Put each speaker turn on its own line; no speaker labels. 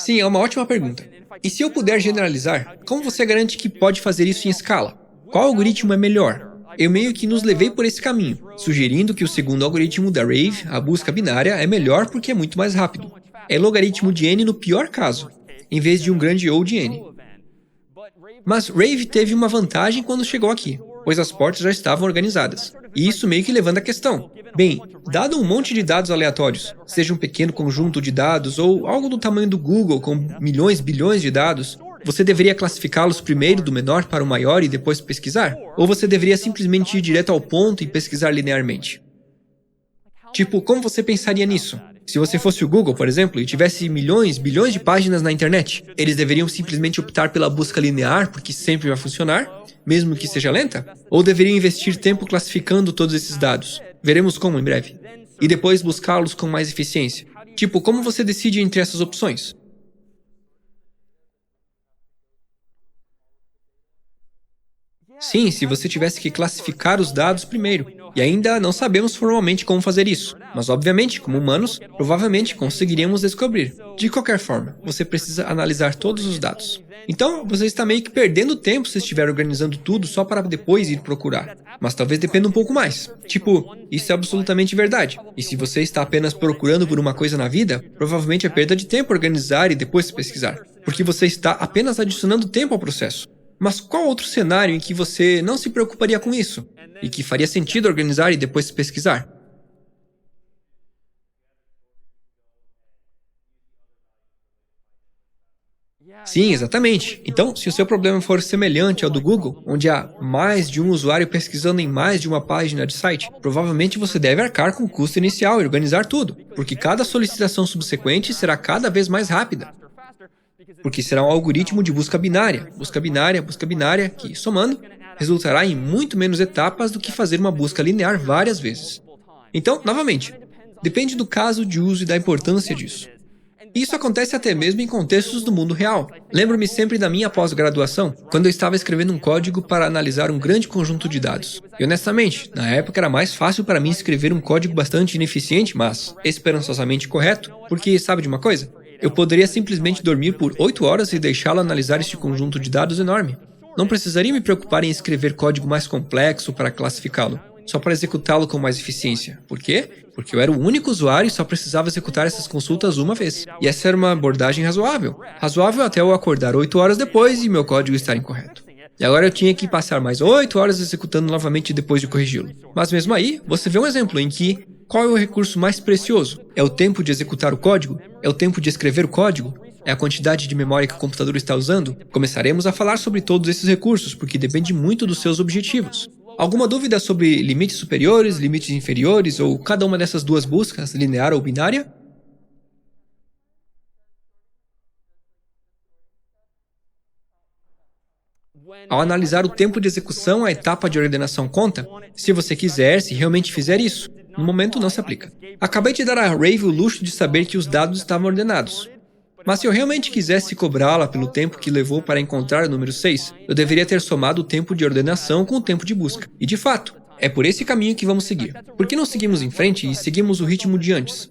Sim, é uma ótima pergunta. E se eu puder generalizar, como você garante que pode fazer isso em escala? Qual algoritmo é melhor? Eu meio que nos levei por esse caminho, sugerindo que o segundo algoritmo da Rave, a busca binária, é melhor porque é muito mais rápido. É logaritmo de n no pior caso, em vez de um grande O de n. Mas Rave teve uma vantagem quando chegou aqui, pois as portas já estavam organizadas. E isso meio que levanta a questão. Bem, dado um monte de dados aleatórios, seja um pequeno conjunto de dados ou algo do tamanho do Google com milhões, bilhões de dados, você deveria classificá-los primeiro do menor para o maior e depois pesquisar? Ou você deveria simplesmente ir direto ao ponto e pesquisar linearmente? Tipo, como você pensaria nisso? Se você fosse o Google, por exemplo, e tivesse milhões, bilhões de páginas na internet, eles deveriam simplesmente optar pela busca linear porque sempre vai funcionar, mesmo que seja lenta? Ou deveriam investir tempo classificando todos esses dados? Veremos como em breve. E depois buscá-los com mais eficiência. Tipo, como você decide entre essas opções? Sim, se você tivesse que classificar os dados primeiro. E ainda não sabemos formalmente como fazer isso. Mas, obviamente, como humanos, provavelmente conseguiríamos descobrir. De qualquer forma, você precisa analisar todos os dados. Então, você está meio que perdendo tempo se estiver organizando tudo só para depois ir procurar. Mas talvez dependa um pouco mais. Tipo, isso é absolutamente verdade. E se você está apenas procurando por uma coisa na vida, provavelmente é perda de tempo organizar e depois pesquisar. Porque você está apenas adicionando tempo ao processo. Mas qual outro cenário em que você não se preocuparia com isso? E que faria sentido organizar e depois pesquisar? Sim, exatamente. Então, se o seu problema for semelhante ao do Google, onde há mais de um usuário pesquisando em mais de uma página de site, provavelmente você deve arcar com o custo inicial e organizar tudo, porque cada solicitação subsequente será cada vez mais rápida. Porque será um algoritmo de busca binária, que, somando, resultará em muito menos etapas do que fazer uma busca linear várias vezes. Então, novamente, depende do caso de uso e da importância disso. Isso acontece até mesmo em contextos do mundo real. Lembro-me sempre da minha pós-graduação, quando eu estava escrevendo um código para analisar um grande conjunto de dados. E honestamente, na época era mais fácil para mim escrever um código bastante ineficiente, mas esperançosamente correto, porque sabe de uma coisa? Eu poderia simplesmente dormir por 8 horas e deixá-lo analisar este conjunto de dados enorme. Não precisaria me preocupar em escrever código mais complexo para classificá-lo, só para executá-lo com mais eficiência. Por quê? Porque eu era o único usuário e só precisava executar essas consultas uma vez. E essa era uma abordagem razoável. Razoável até eu acordar 8 horas depois e meu código estar incorreto. E agora eu tinha que passar mais 8 horas executando novamente depois de corrigi-lo. Mas mesmo aí, você vê um exemplo em que qual é o recurso mais precioso? É o tempo de executar o código? É o tempo de escrever o código? É a quantidade de memória que o computador está usando? Começaremos a falar sobre todos esses recursos, porque depende muito dos seus objetivos. Alguma dúvida sobre limites superiores, limites inferiores, ou cada uma dessas duas buscas, linear ou binária? Ao analisar o tempo de execução, a etapa de ordenação conta? Se você quiser, se realmente fizer isso. No momento não se aplica. Acabei de dar a Rave o luxo de saber que os dados estavam ordenados. Mas se eu realmente quisesse cobrá-la pelo tempo que levou para encontrar o número 6, eu deveria ter somado o tempo de ordenação com o tempo de busca. E de fato, é por esse caminho que vamos seguir. Por que não seguimos em frente e seguimos o ritmo de antes?